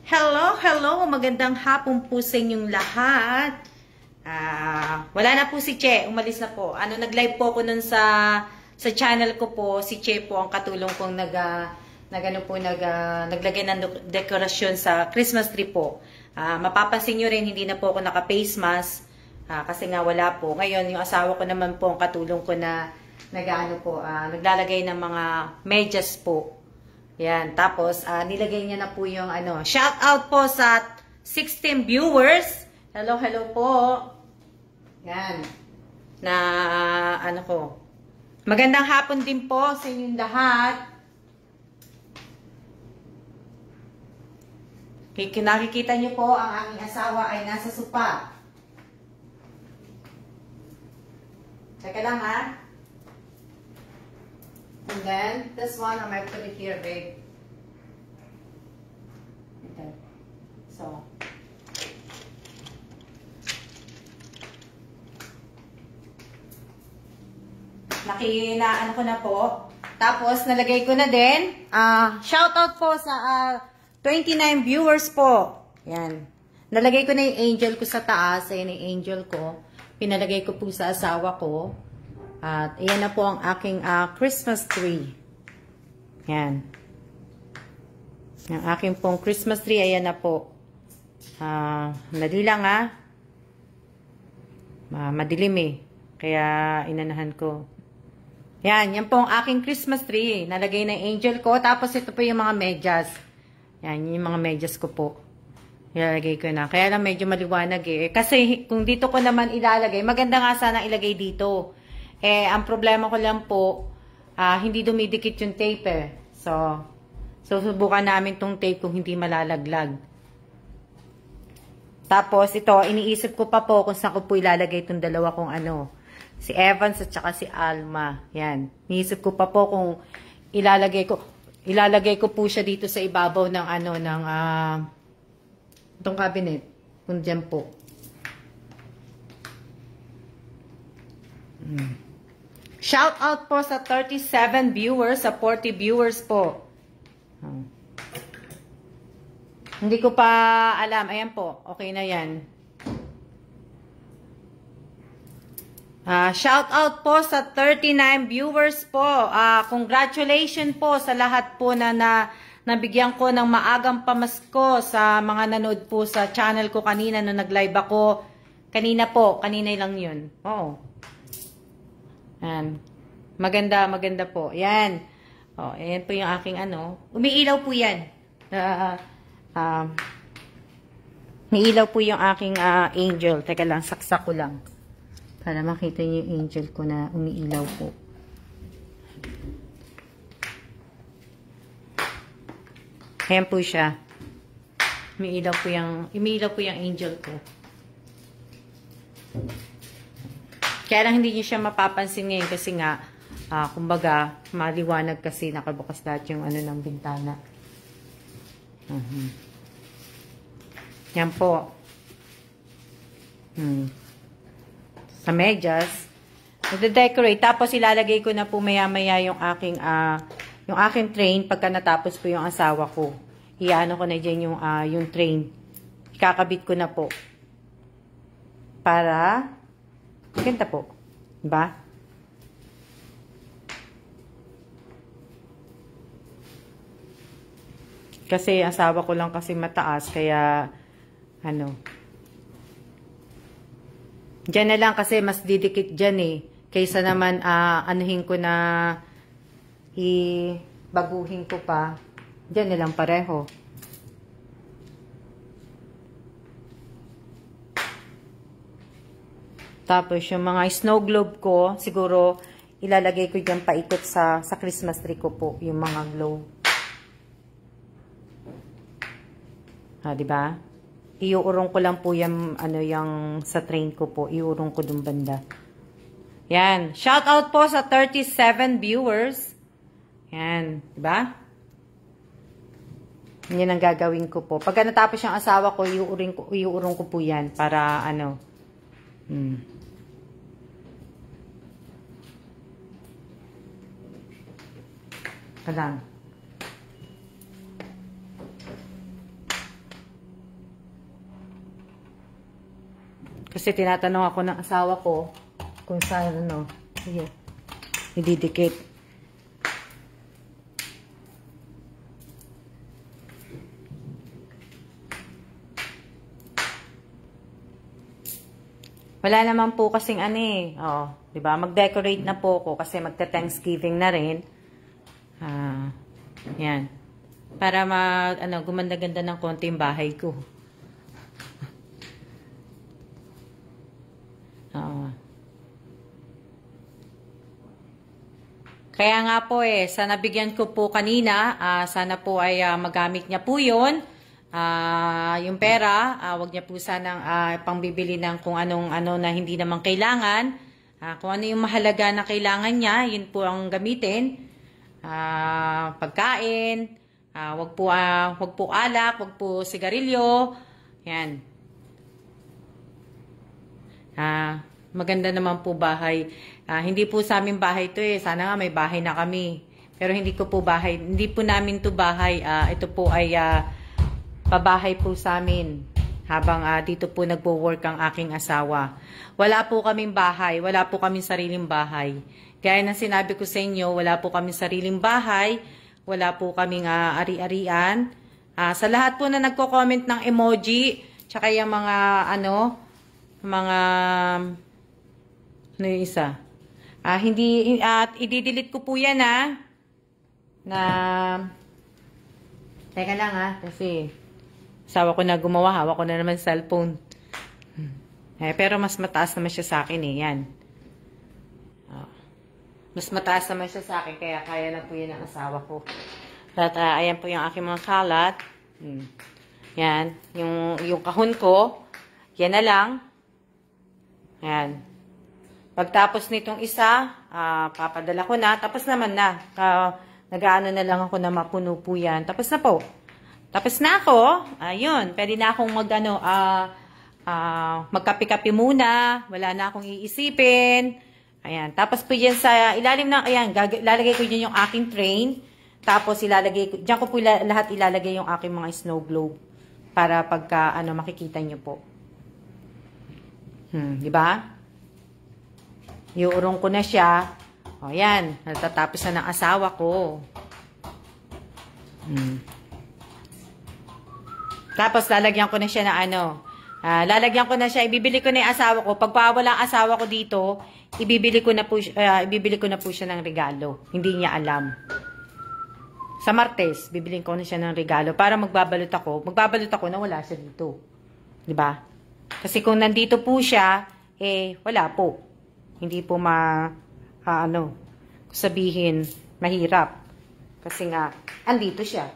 Hello, hello! Magandang hapon po sa inyong lahat. Wala na po si Che, umalis na po. Nag-live po ako nun sa channel ko po. Si Che po ang katulong kong naglagay ng dekorasyon sa Christmas tree po. Mapapansin nyo rin, hindi na po ako naka-face mask. Kasi nga wala po. Ngayon, yung asawa ko naman po ang katulong ko na naglalagay ng mga medyas po. Yan, tapos nilagay niya na po yung shout out po sa 16 viewers. Hello, hello po. Yan. Magandang hapon din po sa inyong lahat. Nakikita niyo po ang aming asawa ay nasa sopa. Teka lang ha. And then, this one, I might put it here, babe. Okay. So. Ko na po. Tapos, nalagay ko na din. Shoutout po sa 29 viewers po. Yan. Nalagay ko na yung angel ko sa taas. Ayan yung angel ko. Pinalagay ko po sa asawa ko. At ayan na po ang aking Christmas tree. Yan. Ang aking pong Christmas tree, ayan na po. Madali lang madilim eh. Kaya inanahan ko. Yan po ang aking Christmas tree. Nalagay na angel ko. Tapos ito po yung mga medyas. Yan, yung mga medyas ko po. Ilalagay ko na. Kaya lang medyo maliwanag eh. Kasi kung dito ko naman ilalagay, maganda nga sana ilagay dito. Ang problema ko lang po, hindi dumidikit yung tape eh. So, susubukan namin tong tape kung hindi malalaglag. Tapos, ito, iniisip ko pa po kung saan ko po ilalagay itong dalawa kong si Evans at saka si Alma. Yan. Iniisip ko pa po kung ilalagay ko po siya dito sa ibabaw ng itong cabinet. Kung dyan po. Shout out po sa 37 viewers, sa 40 viewers po. Hindi ko pa alam. Ayan po. Okay na yan. Shout out po sa 39 viewers po. Congratulations po sa lahat po na nabigyan ko ng maagang pamasko sa mga nanood po sa channel ko kanina nung nag-live ako. Kanina lang yun. Oo. Yan. Maganda po. Yan. Ayan po yung aking umiilaw po yan. Umiilaw po yung aking angel. Teka lang, saksak ko lang. Para makita niyo yung angel ko na umiilaw po. Ayan po siya. Umiilaw po yung angel ko. Kaya lang hindi niyo siya mapapansin ngayon kasi nga, kumbaga, maliwanag kasi nakabukas lahat yung ng bintana. Yan po. Sa medyas, nagde-decorate. Tapos ilalagay ko na po maya-maya yung aking train pagka natapos po yung asawa ko. Iano ko na dyan yung train. Ikakabit ko na po. Para maganda po. Diba? Kasi asawa ko lang kasi mataas. Kaya, dyan na lang kasi mas didikit dyan eh. Kaysa naman, anuhin ko na baguhin ko pa. Dyan na lang pareho. Tapos, yung mga snow globe ko, siguro, ilalagay ko dyan paikot sa Christmas tree ko po, yung mga globe. Diba? Iuurong ko lang po yung, yung sa train ko po. Iuurong ko dun banda. Yan. Shout out po sa 37 viewers. Yan. Diba? Yan ang gagawin ko po. Pagka natapos yung asawa ko, iuurong ko po yan para Kadang. Kasi tinatanong ako ng asawa ko kung saan ano. Sige. Ididikit. Wala naman po kasing ano eh. Oh, 'di ba? Mag-decorate na po ako kasi magta-Thanksgiving na rin. Yan. Para gumanda-ganda ng konti yung bahay ko. Kaya nga po sa nabigyan ko po kanina, sana po ay magamit niya po yun. Yung pera, wag niya po sanang pangbibili ng kung anong ano na hindi naman kailangan. Kung ano yung mahalaga na kailangan niya, yun po ang gamitin. Pagkain, wag po alak, wag po sigarilyo. Yan. Maganda naman po bahay. Hindi po sa aming bahay to Sana nga may bahay na kami. Pero hindi ko po bahay. Hindi po namin to bahay. Ito po ay pabahay po sa amin. Habang dito po nagpo-work ang aking asawa. Wala po kaming bahay. Wala po kaming sariling bahay. Gaya ng sinabi ko sa inyo, wala po kaming sariling bahay. Wala po kaming ari-arian. Sa lahat po na nagko-comment ng emoji, tsaka yung mga ano yung isa. I-delete ko po yan teka lang kasi asawa ko na gumawa, hawak ko na naman cellphone. Pero mas mataas naman siya sa akin yan. Mas mataas naman siya sa akin, kaya kaya na po yan ang asawa ko. At ayan po yung aking mga kalat. Yan, yung kahon ko, yan na lang. Yan. Pagtapos nitong isa, papadala ko na. Tapos naman na. Nag-aano na lang ako na mapuno po yan. Tapos na po. Tapos na ako. Ayun. Pwede na akong magkape-kape muna. Wala na akong iisipin. Ayan. Tapos po yan sa ilalim ng, ayan, ilalagay ko dyan yung aking train. Tapos ilalagay ko, dyan ko po lahat ilalagay yung aking mga snow globe. Para pagka, makikita nyo po. Diba? Iurong ko na siya. O, yan. Natatapos na ng asawa ko. Tapos, lalagyan ko na siya na lalagyan ko na siya. Ibibili ko na yung asawa ko. Pag wala ang asawa ko dito, ibibili ko na po siya ng regalo. Hindi niya alam. Sa Martes, bibilin ko na siya ng regalo. Para magbabalot ako na wala siya dito. Diba? Kasi kung nandito po siya, wala po. Hindi po sabihin, mahirap. Kasi nga, andito siya.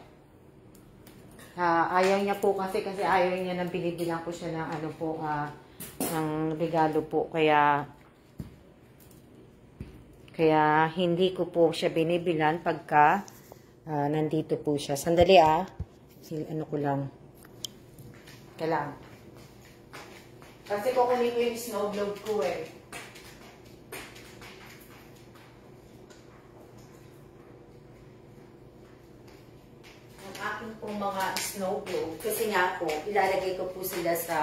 Ayaw niya po kasi ayaw niya nang binibilang ko siya ng ng regalo po. Kaya hindi ko po siya binibilan pagka nandito po siya. Sandali ko lang. Kailangan. Kasi kukunin ko yung snow globe ko aking pong mga snow globe. Kasi nga po, ilalagay ko po sila sa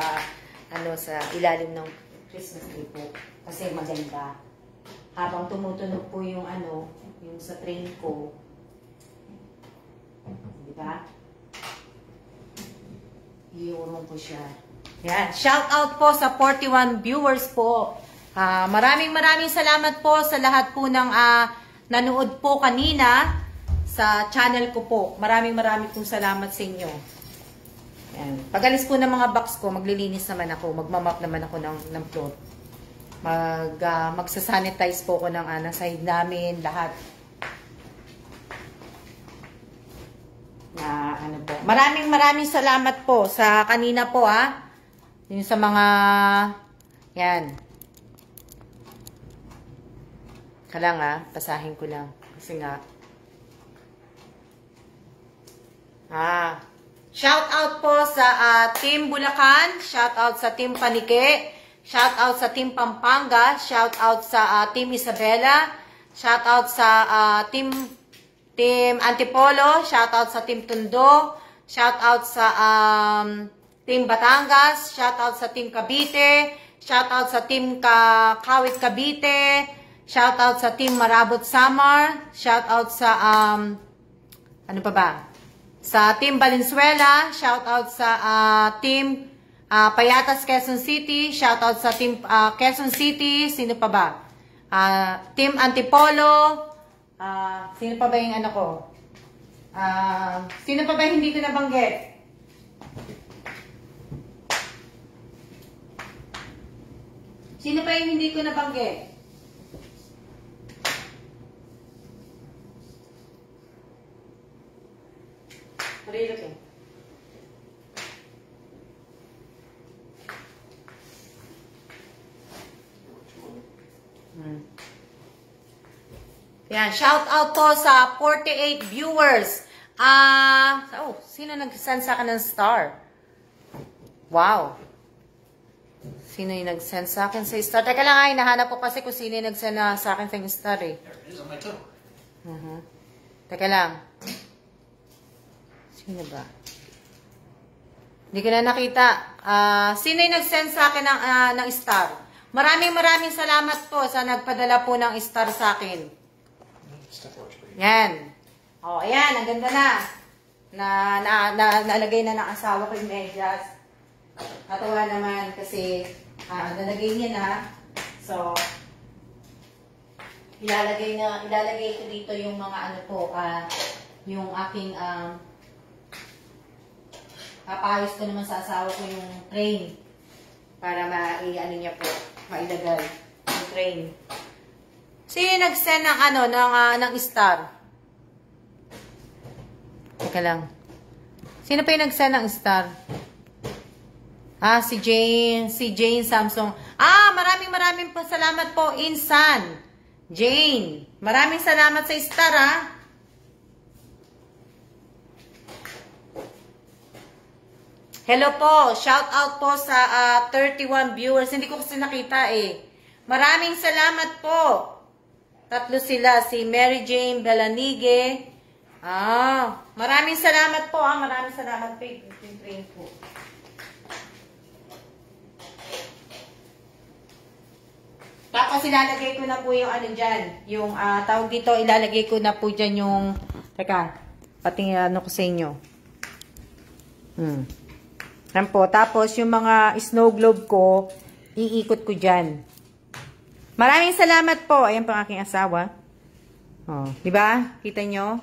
ilalim ng Christmas tree po. Kasi maganda. Habang tumutunog po yung yung sa train ko. Diba? Iurong ko siya. Yan. Shout out po sa 41 viewers po. Maraming salamat po sa lahat po ng nanood po kanina sa channel ko po. Maraming pong salamat sa inyo. Yan. Pag-alis po ng mga box ko, maglilinis naman ako. Magmamap naman ako ng floor. Magsasanitize po ako ng side namin, lahat. Po. Maraming salamat po sa kanina po Yung sa mga yan. Kailangan pasahin ko lang kasi nga shout out po sa Team Bulacan, shout out sa Team Panike, shout out sa Team Pampanga, shout out sa Team Isabela, shout out sa Team Antipolo, shout out sa Team Tondo, shout out sa Team Batangas, shout out sa Team Cavite, Shoutout sa Team Kawit Cavite. Shoutout sa Team Marabot Samar. Shoutout sa, ano pa ba? Sa Team Valenzuela. Shoutout sa Team Payatas Quezon City. Shoutout sa Team Quezon City. Sino pa ba? Team Antipolo. Sino pa ba yung ano ko? Sino pa ba hindi ko nabanggit? Sino pa yung hindi ko nabanggit? Marilo ko. Yan, shout out po sa 48 viewers. Sino nag-send sa akin ng star? Wow. Sino yung nag-send sa akin sa star? Teka lang, hinahanap po kasi kung sino yung nag-send sa akin sa star eh. Teka lang. Sino ba? Hindi ko na nakita. Sino yung nag-send sa akin ng star? Maraming salamat po sa nagpadala po ng star sa akin. Yan. O, ayan. Ang ganda na. Nalagay na ng asawa ko yung medyas. Katawa naman kasi nalagay niya na. So, ilalagay ko dito yung mga ano po, yung aking papayos ko naman sa asawa ko yung train para ano niya po, mailagay yung train. Sino nag-send ng ng star? Teka lang. Sino pa yung nag-send ng star? Si Jane Samsung. Maraming salamat po, Insan. Jane, maraming salamat sa star, Hello po, shout out po sa 31 viewers. Hindi ko kasi nakita eh. Maraming salamat po. Tatlo sila, si Mary Jane Belanige. Maraming salamat po, Maraming salamat po. Tapos ilalagay ko na po yung ano dyan. Yung tawag dito, ilalagay ko na po dyan yung, teka, pati ko sa inyo. Yan po. Tapos yung mga snow globe ko, iikot ko dyan. Maraming salamat po. Ayan po ang aking asawa. Diba? Kita nyo?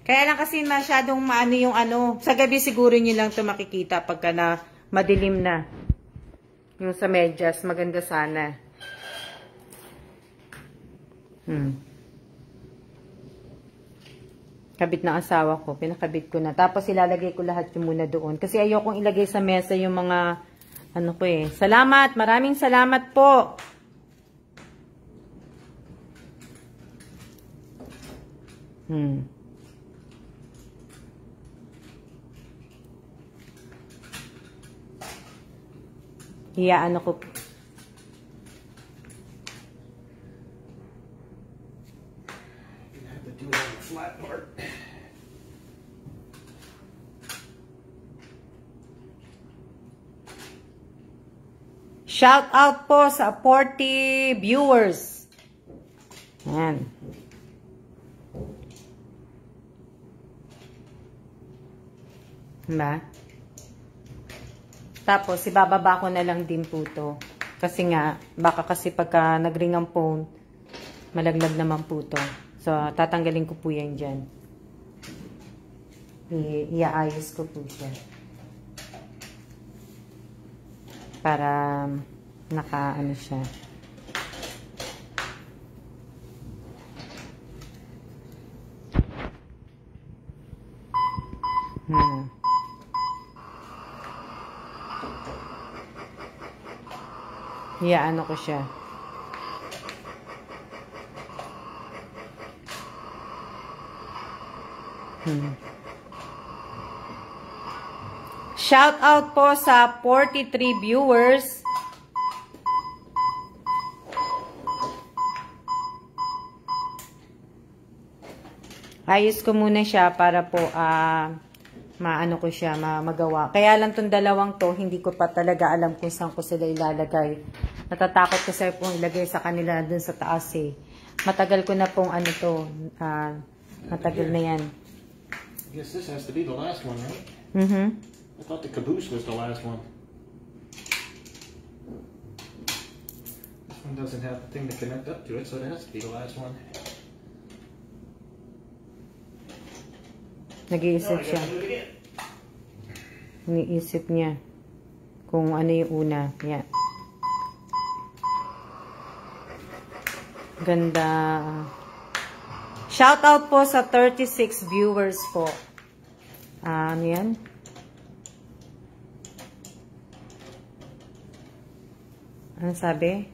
Kaya lang kasi masyadong maano yung sa gabi siguro nyo lang ito makikita pagka na madilim na. Yung sa medyas, maganda sana. Kabit ng asawa ko. Pinakabit ko na. Tapos ilalagay ko lahat yung muna doon. Kasi ayokong ilagay sa mesa yung mga ko eh. Salamat. Maraming salamat po. Ko. Flat part. Shout out po sa 40 viewers. Ayan. Diba? Tapos, ibababa ko na lang din po to. Kasi nga, baka kasi pagka nag-ring ang phone, malaglag naman po to. So, tatanggalin ko po yan dyan. Iaayos ko po siya. Para naka-ano siya. Iaano ko siya. Shout out po sa 43 viewers. Ayos ko muna siya para po maano ko siya, magawa. Kaya lang tong dalawang to, hindi ko pa talaga alam kung saan ko sila ilalagay. Natatakot kasi pong ilagay sa kanila dun sa taas eh. Matagal ko na pong ano to. Matagal na yan. I guess this has to be the last one, right? Mm-hmm. I thought the caboose was the last one. This one doesn't have the thing to connect up to it, so it has to be the last one. Nag-iisip I siya. gotta do it again. Iniisip niya kung ano yung una. Yan. Ganda. Shout out po sa 36 viewers po. Ano yan? Ano sabi?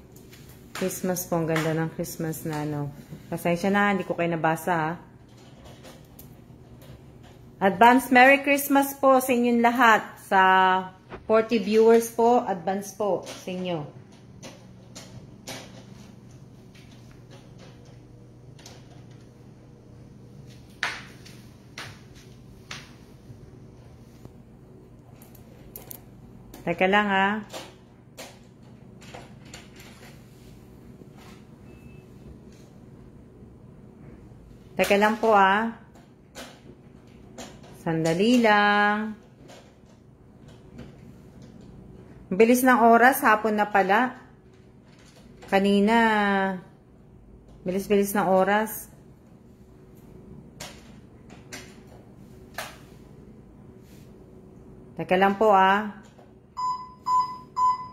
Christmas po. Ang ganda ng Christmas na ano. Pasensya na, hindi ko kayo nabasa ha. Advance Merry Christmas po sa inyong lahat. Sa 40 viewers po, advance po sa inyo. Teka lang ha. Teka lang po ha. Sandali lang. Bilis ng oras, hapon na pala. Kanina, bilis-bilis ng oras. Teka lang po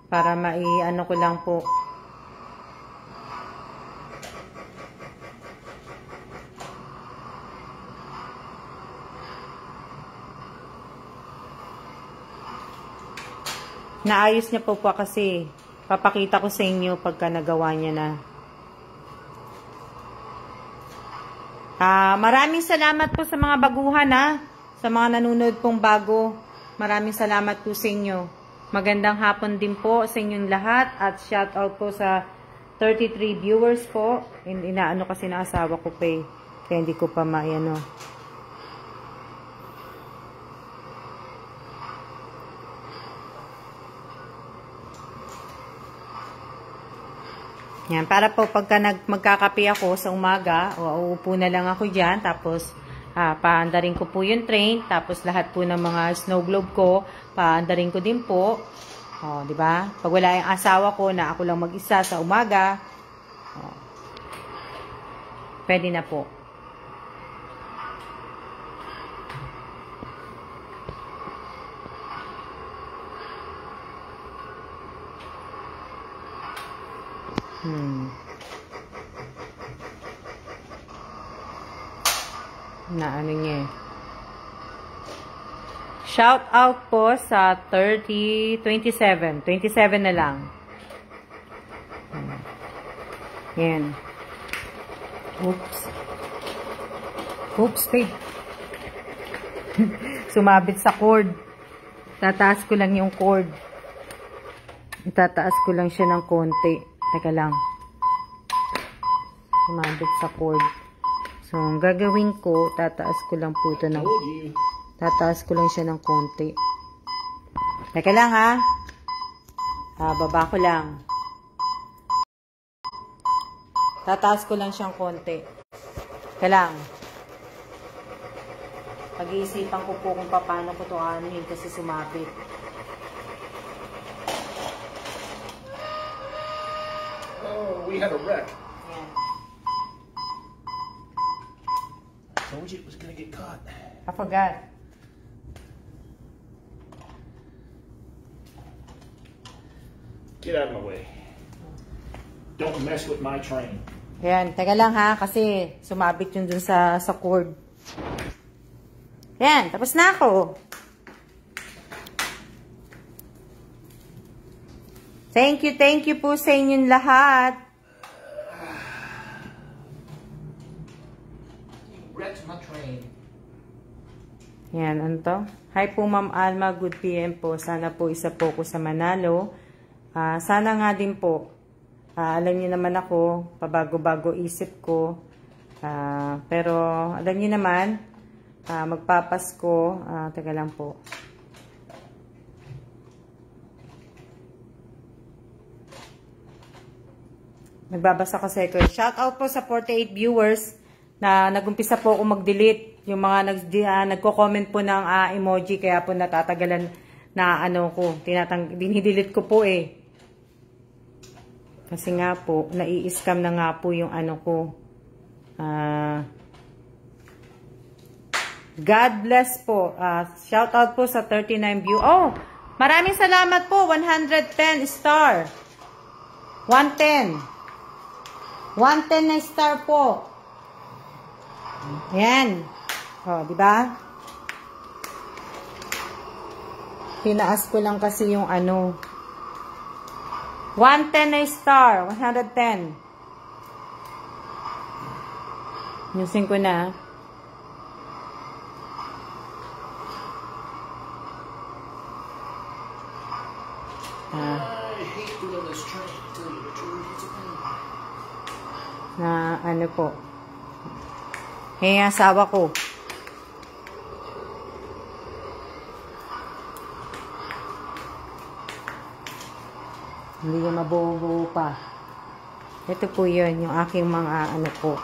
para mai-ano ko lang po. Naayos niya po kasi papakita ko sa inyo pagka nagawa niya na. Maraming salamat po sa mga baguhan sa mga nanonood pong bago. Maraming salamat po sa inyo. Magandang hapon din po sa inyong lahat at shout out po sa 33 viewers po. Inaano kasi na asawa ko pa kaya hindi ko pa maayano. Yan, para po pagka magkakape ako sa umaga, uupo na lang ako dyan, tapos paandarin ko po yung train, tapos lahat po ng mga snow globe ko, paandarin ko din po. O, di ba? Pag wala yung asawa ko na ako lang mag-isa sa umaga, pwede na po. Na ano niya. Shout out po sa 27 na lang. Yan. Oops, babe. Sumabit sa cord. Tataas ko lang yung cord. Itataas ko lang siya ng konti. Teka lang. Sumabit sa cord. So, ang gagawin ko, tataas ko lang po ito ng... Tataas ko lang siya ng konti. Teka lang baba ko lang. Tataas ko lang siyang konti. Teka lang. Pag-iisipan ko po kung paano ko ito anuhin kasi sumabit. Oh, we had a wreck. Yan. I told you it was gonna get caught. I forgot. Get out of my way. Don't mess with my train. Ayan, teka lang kasi sumabit yun dun sa cord. Ayan, tapos na ako. Thank you po sa inyong lahat. Wrecked my train. Yan, ano to? Hi po Ma'am Alma, good PM po. Sana po isa po ko sa Manalo. Sana nga din po. Alam niyo naman ako, pabago-bago isip ko. Pero alam niyo naman, magpapasko. Teka lang po. Nagbabasa kasi ko. Shout out po sa 48 viewers na nagumpisa po ako mag-delete. Yung mga nagko-comment po ng emoji, kaya po natatagalan na ano ko. Dinidelete ko po eh. Kasi nga po, nai-scam na nga po yung ano ko. God bless po. Shout out po sa 39 view. Oh, maraming salamat po. 110 star. 110. 110 na star po. Ayan. Oh, di ba? Tinaas ko lang kasi yung ano. 110 na star. 110. Yusin ko na. Na ano po. Eh, asawa ko. Hindi yung mabuo pa. Ito po yun, yung aking mga ano po.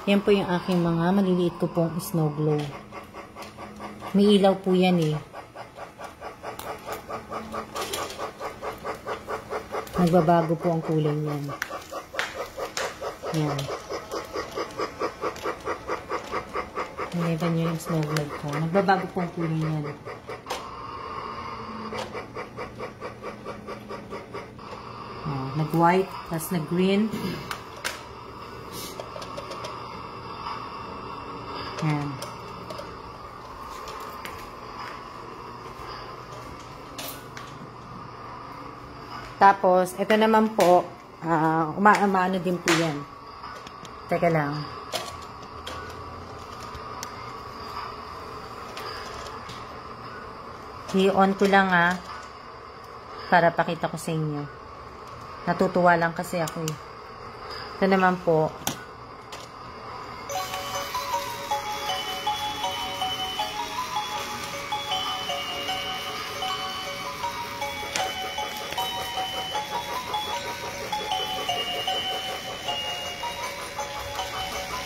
Yan po yung aking mga maliliit ko pong snow globe. May ilaw po yan eh. Nagbabago po ang kulay niyan. Yan. Naiban nyo yung snow globe ko. Nagbabago po ang kulay niyan. Nag-white, tapos nag-green. Yan. Tapos, ito naman po, umaano din po yan. Teka lang. I-on ko lang para pakita ko sa inyo. Natutuwa lang kasi ako eh. Ito naman po.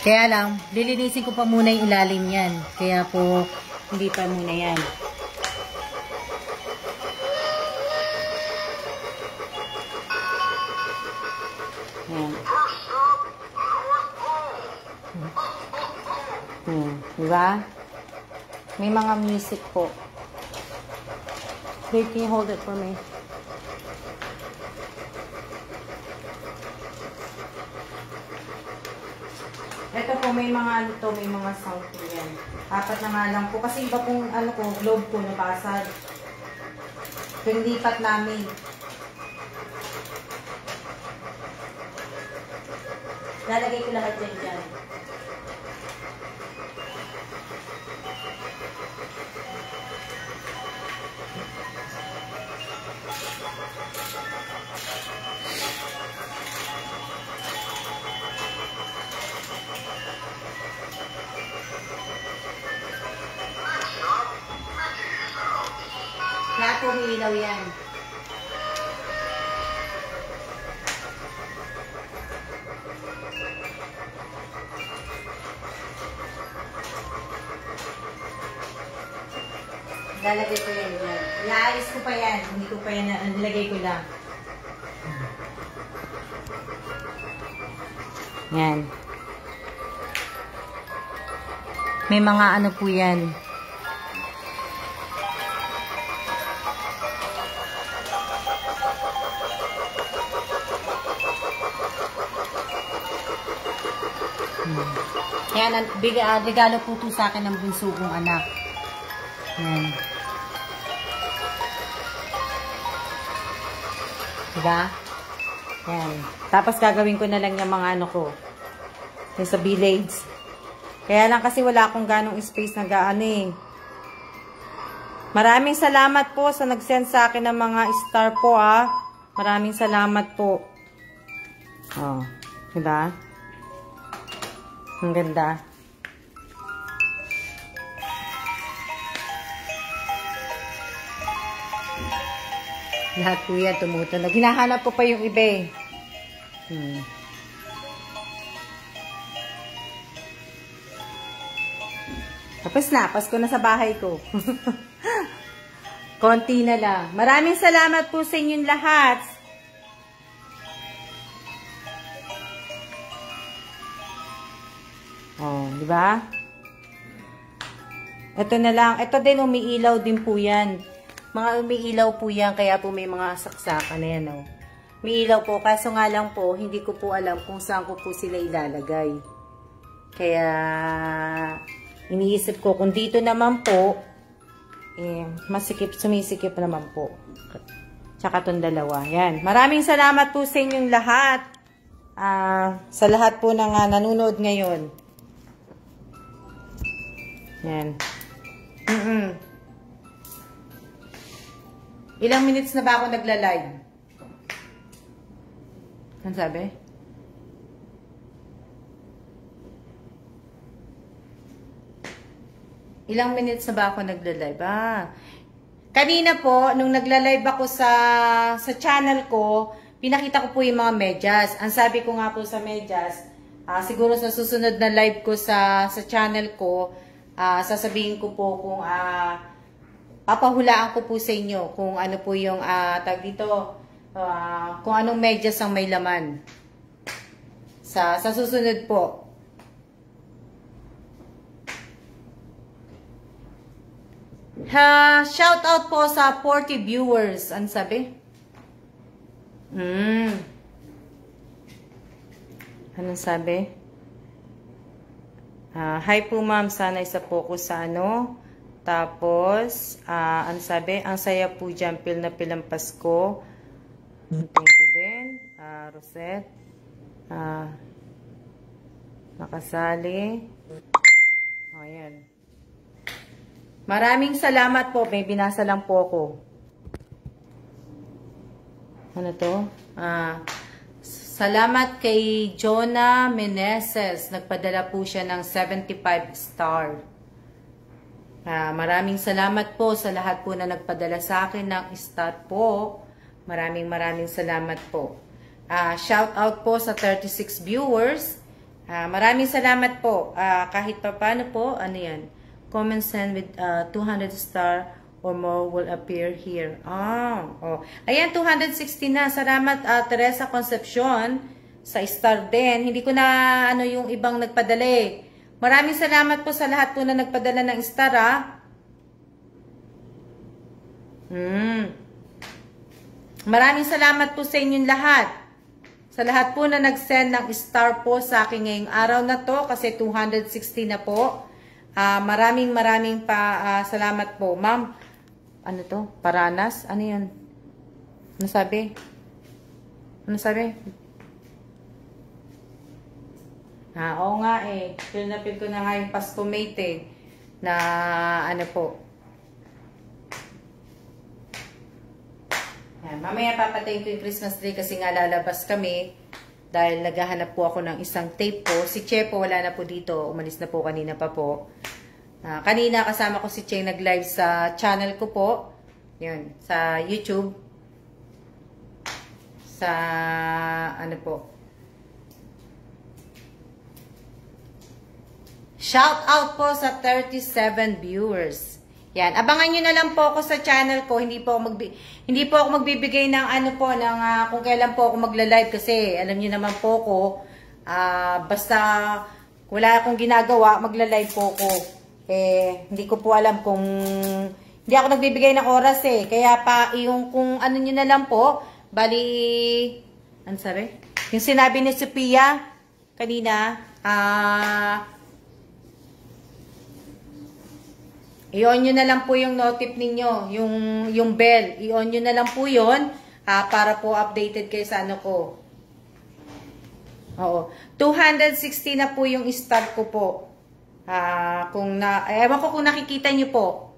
Kaya lang, lilinisin ko pa muna yung ilalim yan. Kaya po, hindi pa muna yan. Yan. Diba? May mga music po. Wait, can you hold it for me? Ito po, may mga ano to, may mga sound po yan. Apat na nga lang po. Kasi iba pong ano ko, globe ko napasad. Ito yung lipat namin. Lalagay ko lahat yan dyan. Lahat po may ilaw yan. Lalagay ko yan dyan. Iaalis ko pa yan. Hindi ko pa yan, nilagay ko lang. Yan. May mga ano po yan. Yan, regalo po ito sa akin ng bunso kong anak. Yan. Diba? Yan. Tapos gagawin ko na lang yung mga ano ko. Yung sa village. Kaya lang kasi wala akong ganong space na gaano eh. Maraming salamat po sa nag-send sa akin ng mga star po Maraming salamat po. Oh, diba? Ang ganda. Lahat po yan tumutunog. Hinahanap ko pa yung iba eh. Tapos na, Pasko na sa bahay ko. Konti na lang. Maraming salamat po sa inyong lahat. Oh, di ba? Ito na lang. Ito din, umiilaw din po yan. Mga umiilaw po yan, kaya po may mga saksakan na yan, oh. Umiilaw po, kaso nga lang po, hindi ko po alam kung saan ko po sila ilalagay. Kaya, iniisip ko, kung dito naman po, sumisikip naman po. Tsaka itong dalawa. Yan. Maraming salamat po sa inyong lahat. Sa lahat po ng nanonood ngayon. Yan. Ilang minutes na ba ako nagla-live? Ano sabi? Ilang minutes na ba ako nagla-live? Kanina po, nung nagla-live ako sa channel ko, pinakita ko po yung mga medyas. Ang sabi ko nga po sa medyas, siguro sa susunod na live ko sa channel ko, sasabihin ko po kung papahulaan ko po sa inyo kung ano po yung tag dito, kung anong medyas ang may laman. Sa susunod po. Shout out po sa 40 viewers. Ano sabi? Anong sabi? Hi po ma'am, sana isa po ko sa ano. Tapos, ano sabi? Ang saya po dyan, pil na pil ang Pasko. Thank you din. Rosette. Nakasali. O, yan. Maraming salamat po. May binasa lang po ako. Ano to? Salamat kay Jonah Meneses. Nagpadala po siya ng 75 star. Maraming salamat po sa lahat po na nagpadala sa akin ng star po. Maraming salamat po. Shout out po sa 36 viewers. Maraming salamat po. Kahit pa paano po, ano yan? Comment send with 200 star or more will appear here. Ayan, 260 na. Salamat, Teresa Concepcion, sa star din. Hindi ko na ano yung ibang nagpadala eh. Maraming salamat po sa lahat po na nagpadala ng star, Maraming salamat po sa inyong lahat. Sa lahat po na nag-send ng star po sa akin ngayong araw na to, kasi 260 na po. Maraming salamat po. Ma'am, ano to? Paranas? Ano yun? Ano sabi? Ano sabi? Oo nga eh. Feel ko na nga yung Pasko mate na ano po. Yan. Mamaya papatayin ko yung Christmas tree kasi nga lalabas kami. Dahil naghahanap po ako ng isang tape po. Si Chepo wala na po dito. Umalis na po kanina pa po. Kanina kasama ko si Che nag-live sa channel ko po. Yun. Sa YouTube. Sa ano po. Shout out po sa 37 viewers. Yan. Abangan nyo na lang po ako sa channel ko. Hindi po ako magbibigay ng ano po, ng kung kailan po ako magla-live kasi alam niyo naman po ko, basta wala akong ginagawa, magla-live po ko. Hindi ko po alam kung hindi ako nagbibigay ng oras eh. Kaya pa yung kung ano niyo na lang po, bali ano sabi? Yung sinabi ni Sophia kanina, i-on nyo na lang po yung notif ninyo, yung bell. I-on nyo na lang po yun para po updated kayo sa ano ko. Oo. 260 na po yung start ko po. Ewan ko kung nakikita nyo po.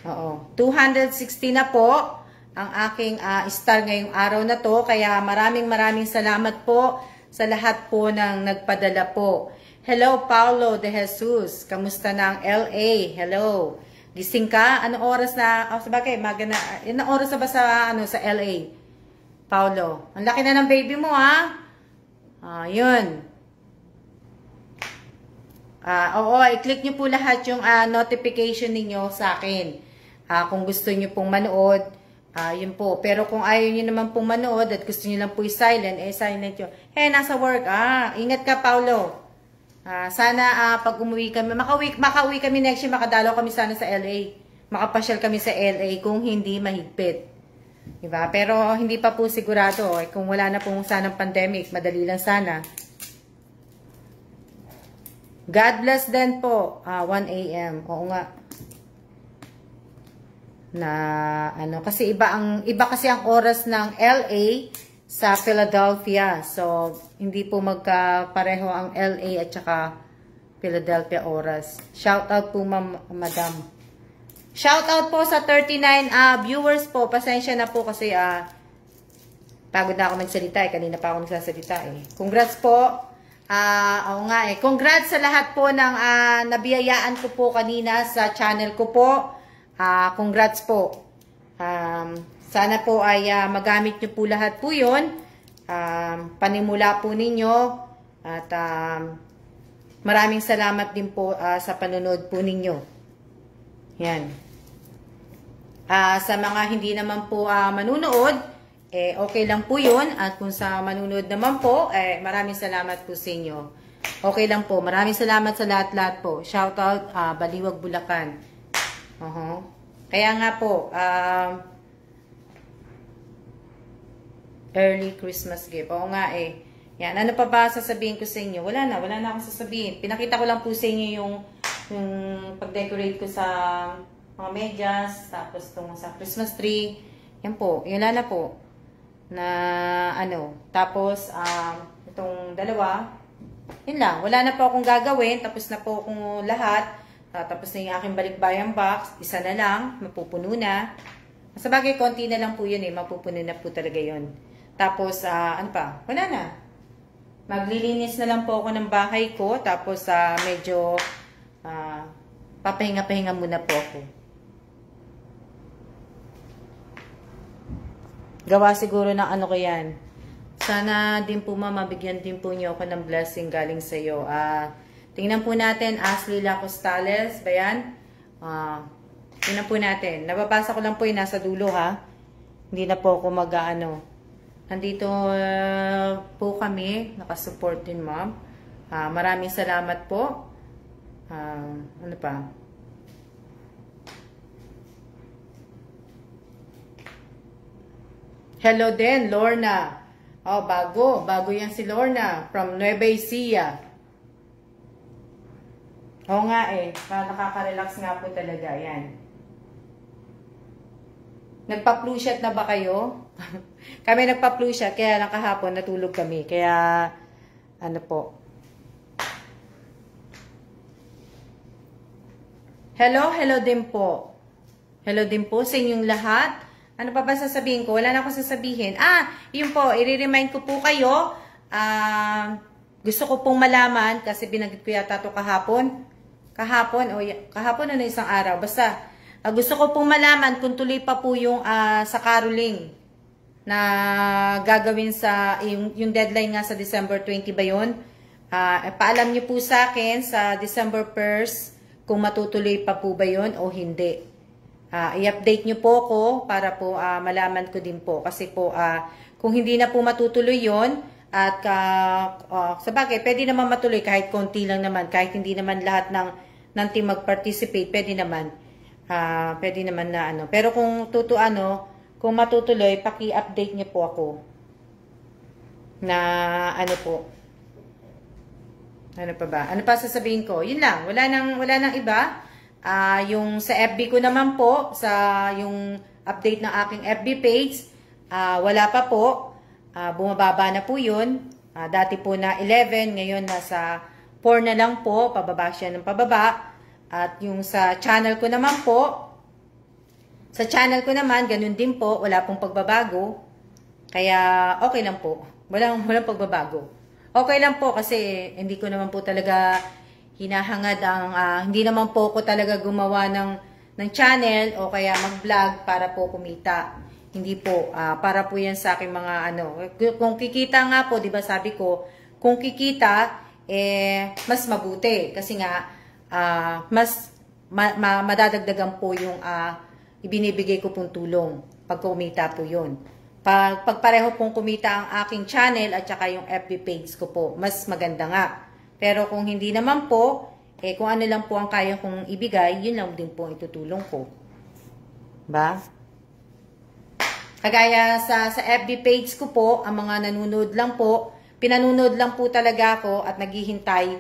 Oo. 260 na po ang aking start ngayong araw na to. Kaya maraming salamat po sa lahat po ng nagpadala po. Hello, Paulo de Jesus. Kamusta na ang LA? Hello. Gising ka? Anong oras na? Sabagay, anong oras na ba sa LA? Paulo. Ang laki na ng baby mo, ha? Yun. Oo, i-click nyo po lahat yung notification ninyo sa akin. Kung gusto nyo pong manood, yun po. Pero kung ayaw nyo naman pong manood at gusto nyo lang po i-silent, silent nyo. Nasa work. Ingat ka, Paulo. Sana pag umuwi kami, makauwi kami next year, makadalaw kami sana sa LA. Makapasyal kami sa LA kung hindi mahigpit. Diba? Pero hindi pa po sigurado. Kung wala na pong sanang pandemic, madali lang sana. God bless din po. 1 a.m. Oo nga. Kasi iba kasi ang oras ng LA sa Philadelphia. So, hindi po magkapareho ang LA at saka Philadelphia oras. Shout out po, madam. Shout out po sa 39 viewers po. Pasensya na po kasi pagod na ako magsalita Kanina pa ako nagsasalita Congrats po. Oo nga Congrats sa lahat po ng nabiyayaan ko po kanina sa channel ko po. Congrats po. Sana po ay magamit nyo po lahat po yun. Panimula po ninyo. At maraming salamat din po sa panonood po ninyo. Yan. Sa mga hindi naman po manunood, okay lang po yun. At kung sa manunood naman po, maraming salamat po sa inyo. Okay lang po. Maraming salamat sa lahat-lahat po. Shout out, Baliwag, Bulacan. Kaya nga po, early Christmas gift. Oo nga Yan. Ano pa ba sasabihin ko sa inyo? Wala na akong sasabihin. Pinakita ko lang po sa inyo yung pag-decorate ko sa mga medyas, tapos itong sa Christmas tree. Yan po. Yan na po. Tapos, itong dalawa. Yun lang. Wala na po akong gagawin. Tapos na po akong lahat. Tapos na yung aking balikbayang box. Isa na lang. Mapupuno na. Sa bagay, konti na lang po yun Mapupuno na po talaga yun. Tapos, ano pa? Wala na. Maglilinis na lang po ako ng bahay ko. Tapos, medyo papahinga-pahinga muna po ako. Gawa siguro ng ano ko yan. Sana din po mabigyan din po niyo ako ng blessing galing sa iyo. Tingnan po natin, Ashley Lacostales, ba yan? Tingnan po natin. Nababasa ko lang po yung nasa dulo ha. Hindi na po ako Nandito po kami, nakasupport din ma'am. Maraming salamat po. Ano pa? Hello din, Lorna. Bago yan si Lorna from Nueva Ecija. Oo nga nakaka-relax nga po talaga yan. Nagpa-flu shot na ba kayo? Kami nagpa-flu shot, kaya lang kahapon natulog kami. Kaya, ano po. Hello din po. Hello din po sa inyong lahat. Ano pa ba sasabihin ko? Wala na akong sasabihin. Yun po, i-remind ko po kayo. Gusto ko pong malaman, kasi binanggit ko yata ito kahapon. Kahapon ano isang araw. Basta, gusto ko pong malaman kung tuloy pa po yung sa caroling na gagawin sa, yung deadline nga sa December 20 ba yun? Paalam nyo po sa akin sa December 1st kung matutuloy pa po ba yun o hindi. I-update nyo po ko para po malaman ko din po. Kasi po, kung hindi na po matutuloy yon at sa bagay, pwede naman matuloy kahit konti lang naman. Kahit hindi naman lahat ng team mag-participate, pwede naman. Pwede naman na ano. Pero kung kung matutuloy, paki-update nyo po ako. Na ano po. Ano pa ba? Ano pa sasabihin ko? Yun lang. Wala nang iba. Yung sa FB ko naman po, sa yung update ng aking FB page, wala pa po. Bumababa na po yun. Dati po na 11, ngayon nasa 4 na lang po. Pababa siya ng pababa. At yung sa channel ko naman po, ganun din po. Wala pong pagbabago. Kaya okay lang po. Walang pagbabago. Okay lang po kasi hindi ko naman po talaga hinahangad hindi naman po ako talaga gumawa ng channel o kaya mag-vlog para po kumita. Hindi po. Para po yan sa aking mga Kung kikita nga po, di ba sabi ko, kung kikita, mas mabuti. Kasi nga, mas madadagdagan po yung ibinibigay ko pong tulong pag kumita po yun. Pag pareho pong kumita ang aking channel at saka yung FB page ko po, mas maganda nga. Pero kung hindi naman po, kung ano lang po ang kaya kong ibigay, yun lang din po ang itutulong ko. Ba? Kagaya sa FB page ko po, ang mga nanonood lang po, pinanonood lang po talaga ako at naghihintay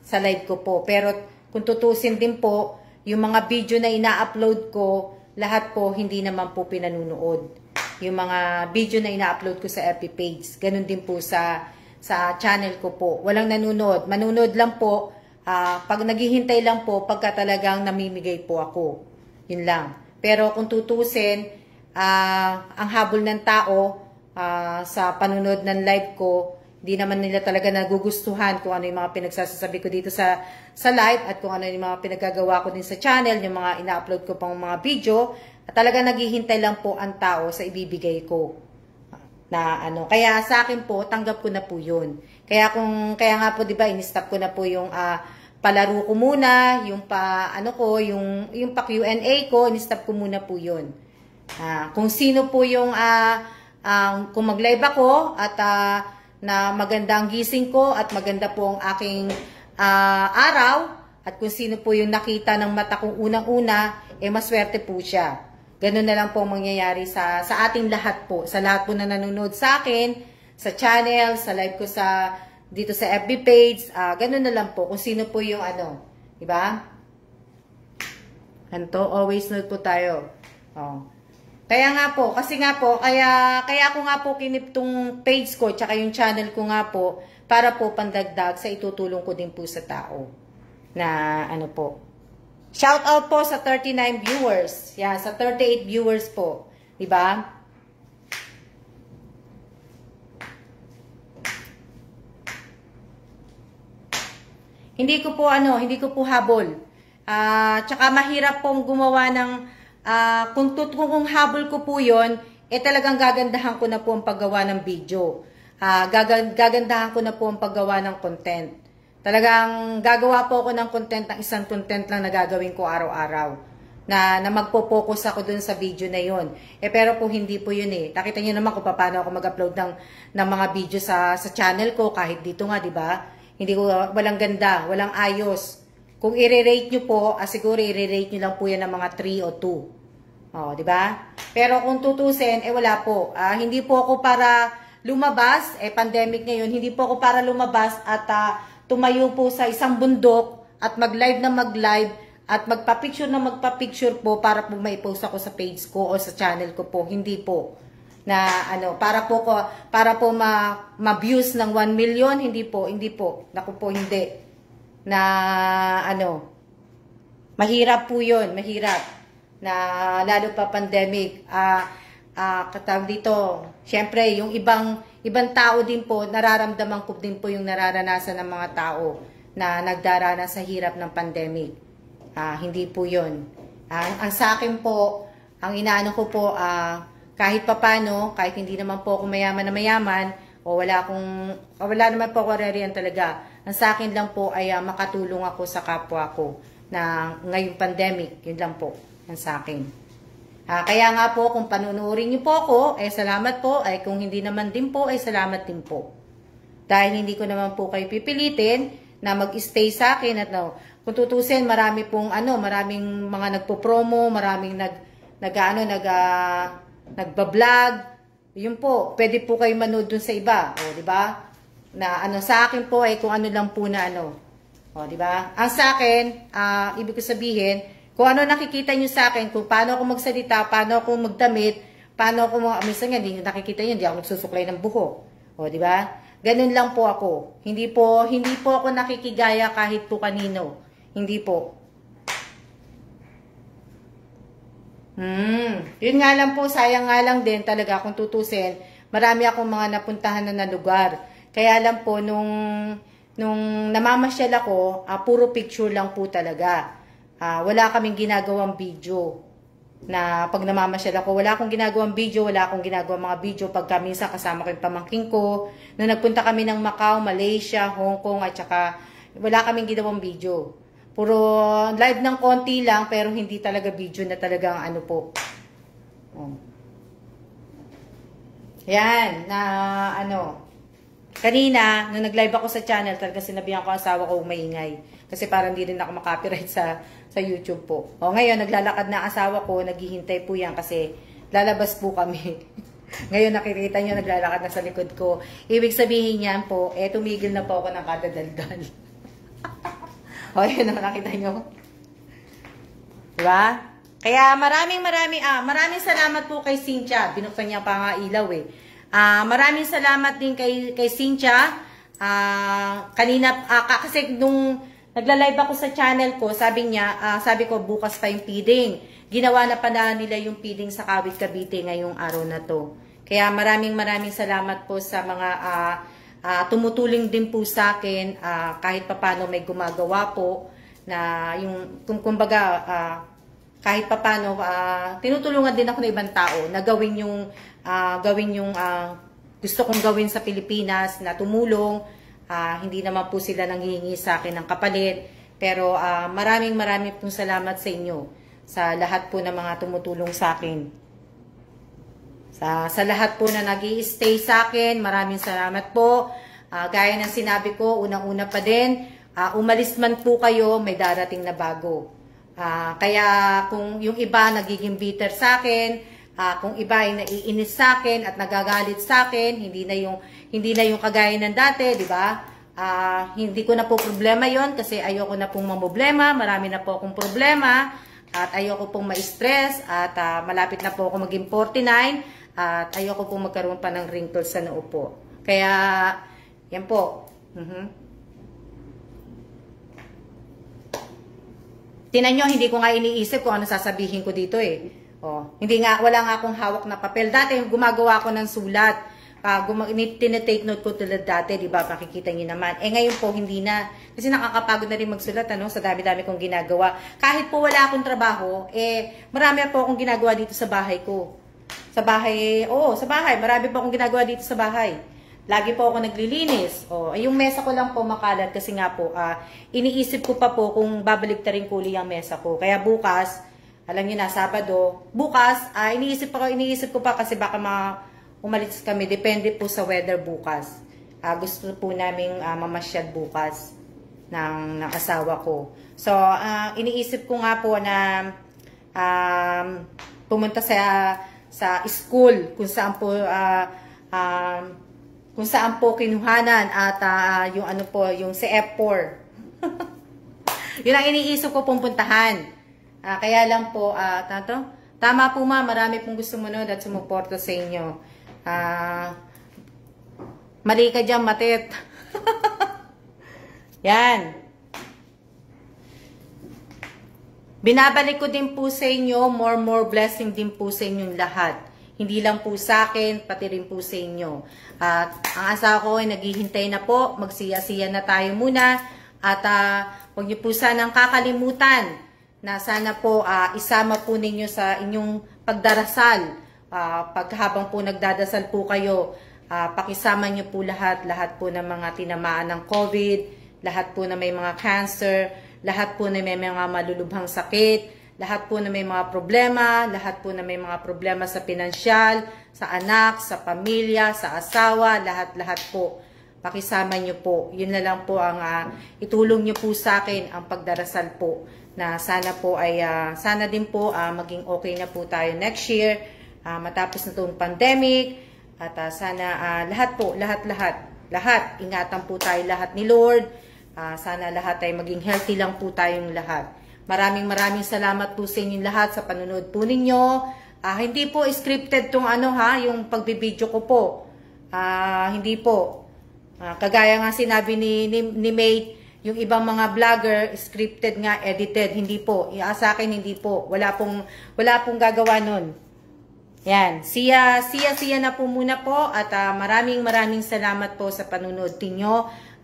sa live ko po. Pero kung tutusin din po, yung mga video na ina-upload ko, lahat po hindi naman po pinanunood. Yung mga video na ina-upload ko sa FB page, ganun din po sa channel ko po. Walang nanonood. Manunod lang po, pag naghihintay lang po, pagka talagang namimigay po ako. Yun lang. Pero kung tutusin, ang habol ng tao sa panunod ng live ko, di naman nila talaga nagugustuhan kung ano yung mga pinagsasabi ko dito sa live at kung ano yung mga pinagagawa ko din sa channel, yung mga ina-upload ko pang mga video. At talaga naghihintay lang po ang tao sa ibibigay ko. Kaya sa akin po, tanggap ko na po yun. Kaya nga po, di ba, in-stop ko na po yung palaro ko muna, yung yung pa Q&A ko, in-stop ko muna po yun. Kung sino po yung, kung mag-live ako at na maganda ang gising ko at maganda po ang aking araw at kung sino po yung nakita ng mata kong unang-una, maswerte po siya. Ganun na lang po mangyayari sa ating lahat po. Sa lahat po na nanonood sa akin, sa channel, sa live ko dito sa FB page, ganun na lang po. Kung sino po yung diba? Always note po tayo. Kaya nga po, kasi nga po, kaya ako nga po kinip tong page ko, tsaka yung channel ko nga po, para po pandagdag sa itutulong ko din po sa tao. Na po. Shout out po sa 39 viewers. Yan, sa 38 viewers po. Diba? Hindi ko po habol. Tsaka mahirap pong gumawa ng kung habol ko po 'yon, talagang gagandahan ko na po ang paggawa ng video. Gagandahan ko na po ang paggawa ng content. Talagang gagawa po ako ng content, ng isang content lang na gagawin ko araw-araw. Na magpo-focus ako dun sa video na yon. Pero po hindi po yun Nakita niyo naman kung paano ako mag-upload ng mga video sa channel ko. Kahit dito nga, di ba? Walang ganda, walang ayos. Kung i-rate nyo po, siguro i-rate nyo lang po yan ng mga 3 o 2. Di ba? Pero kung tutusin, wala po. Hindi po ako para lumabas, pandemic ngayon, hindi po ako para lumabas at tumayo po sa isang bundok at mag-live na mag-live at magpa-picture na magpa-picture po para po may post ako sa page ko o sa channel ko po. Hindi po. Na para po ma-views ng 1 million, hindi po. Naku po, hindi. Na mahirap po 'yon, mahirap. Na lalo pa pandemic. Katawag dito, syempre, yung ibang tao din po, nararamdaman ko din po yung nararanasan ng mga tao na nagdaranas sa hirap ng pandemic. Hindi po yun. Ang sa akin po, ang inaano ko po, kahit papano, kahit hindi naman po ako mayaman na mayaman, o wala naman po ako rariyan talaga. Ang sa akin lang po ay makatulong ako sa kapwa ko na ngayong pandemic, yun lang po, ang sa akin. Kaya nga po, kung panunuorin niyo po ako, salamat po. Kung hindi naman din po, salamat din po. Dahil hindi ko naman po kayo pipilitin na mag-stay sa akin. At kung tutusin, maraming mga nagpo-promo, maraming nagba-vlog. Yun po, pwede po kayo manood dun sa iba. Di ba? Na sa akin po kung ano lang po na di ba? Ang sa akin, ibig ko sabihin, kung ano nakikita nyo sa akin, kung paano ako magsalita, paano ako magdamit, paano ako minsan nga, hindi nyo nakikita nyo, hindi ako nagsusuklay ng buhok. Di ba? Ganun lang po ako. Hindi po ako nakikigaya kahit po kanino. Hindi po. Yun nga lang po, sayang nga lang din talaga kung tutusin. Marami akong mga napuntahan na lugar. Kaya lang po, nung namamasyal ako, puro picture lang po talaga. Wala kaming ginagawang video. na pag namamasyal ako, wala akong ginagawang video, wala akong ginagawang mga video pagka minsan kasama ko yung pamangking ko. Nung nagpunta kami ng Macau, Malaysia, Hong Kong, at saka wala kaming ginawang video. Puro live ng konti lang, pero hindi talaga video na talagang ano po. Oh. Yan, na ano, kanina, nung nag-live ako sa channel, talaga sinabihan ko ang asawa ko maingay. Kasi parang hindi rin ako makapiright sa YouTube po. O ngayon, naglalakad na asawa ko, naghihintay po yan kasi lalabas po kami. Ngayon, nakikita nyo, naglalakad na sa likod ko. Ibig sabihin yan po, tumigil na po ako ng kadadaldal. O, yun na, nakita nyo. Diba? Kaya maraming salamat po kay Cynthia. Binuksan niya pa nga ilaw eh. Maraming salamat din kay Cynthia. Kanina, kasi nung nagla-live ako sa channel ko, sabi ko bukas pa yung feeding. Ginawa na pa na nila yung feeding sa Kawit Cavite ngayong araw na to. Kaya maraming salamat po sa mga tumutulong din po sa akin, kahit papano may gumagawa po na yung kumbaga kahit papano tinutulungan din ako ng ibang tao na gawin yung gusto kong gawin sa Pilipinas na tumulong. Hindi naman po sila nanghihingi sa akin ng kapalit, pero maraming pong salamat sa inyo, sa lahat po ng mga tumutulong sa akin, sa lahat po na nag-i-stay sa akin. Maraming salamat po. Gaya ng sinabi ko, unang-una pa din, umalis man po kayo, may darating na bago. Kaya kung yung iba nagiging bitter sa akin, kung iba ay naiinis sa akin at nagagalit sa akin, hindi na yung kagaya ng dati, di ba? Hindi ko na po problema yon kasi ayoko na pong mamblema, marami na po akong problema at ayoko pong ma-stress at malapit na po ako maging 49 at ayoko pong magkaroon pa ng wrinkles sa noo po. Kaya yan po. Tinan nyo, hindi ko nga iniisip kung ano sasabihin ko dito eh. Wala nga akong hawak na papel. Dati, gumagawa ako ng sulat. Tinetake note ko tulad dati, di ba? Makikita nyo naman. Ngayon po, hindi na. Kasi nakakapagod na rin magsulat, sa dami-dami kong ginagawa. Kahit po wala akong trabaho, marami po akong ginagawa dito sa bahay ko. Sa bahay, marami po akong ginagawa dito sa bahay. Lagi po ako naglilinis. Yung mesa ko lang po makalat kasi nga po, iniisip ko pa po kung babalik ta rin kuli ang mesa ko. Kaya bukas, alam niyo na, Sabado, bukas, iniisip ko pa kasi baka umalis kami. Depende po sa weather bukas. Gusto po naming mamasyal bukas ng asawa ko. So, iniisip ko nga po na pumunta sa school kung saan po kinuhanan at yung ano po, yung si F4. Yun ang iniisip ko pong puntahan. Kaya lang po, tama po marami pong gusto munod at sumuporta sa inyo. Mali ka dyan, Matet. Yan. Binabalik ko din po sa inyo, more blessing din po sa inyong lahat. Hindi lang po sa akin, pati rin po sa inyo. At ang asawa ko ay naghihintay na po, magsiya-siya na tayo muna. At huwag niyo po sanang kakalimutan na sana po isama po ninyo sa inyong pagdarasal. Habang po nagdadasal po kayo, pakisama niyo po lahat po ng mga tinamaan ng COVID, lahat po na may mga cancer, lahat po na may mga malulubhang sakit, lahat po na may mga problema, lahat po na may mga problema sa pinansyal, sa anak, sa pamilya, sa asawa, lahat po. Pakisama niyo po. Yun na lang po ang itulong niyo po sa akin, ang pagdarasal po. Na sana po ay, sana din po maging okay na po tayo next year, matapos na itong pandemic, at sana lahat po, lahat, ingatan po tayo lahat ni Lord. Sana lahat ay maging healthy lang po tayong lahat. Maraming salamat po sa inyong lahat sa panonood po ninyo. Hindi po scripted tong yung pagbibideo ko po. Hindi po. Kagaya nga sinabi ni May, yung ibang mga vlogger, scripted nga, edited. Hindi po. Sa akin, hindi po. Wala pong gagawa nun. Yan. Siya na po muna po. At maraming salamat po sa panonood ninyo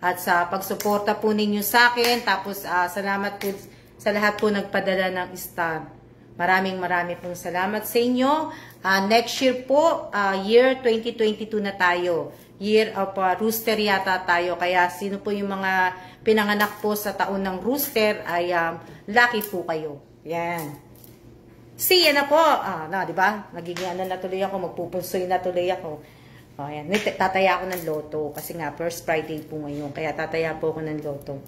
at sa pagsuporta po ninyo sa akin. Tapos, salamat po sa lahat po nagpadala ng star. Maraming pong salamat sa inyo. Next year po, year 2022 na tayo. Year of Rooster yata tayo. Kaya sino po yung mga pinanganak po sa taon ng Rooster ay lucky po kayo. Yan. See ya na po. Di ba? Nagiging na tuloy ako. Magpupunsoy na tuloy ako. Ayan. Tataya ako ng loto. Kasi nga, first Friday po ngayon. Kaya tataya po ako ng loto.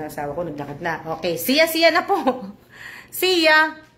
Asawa ko, naglakad na. Okay. See ya na po. See ya.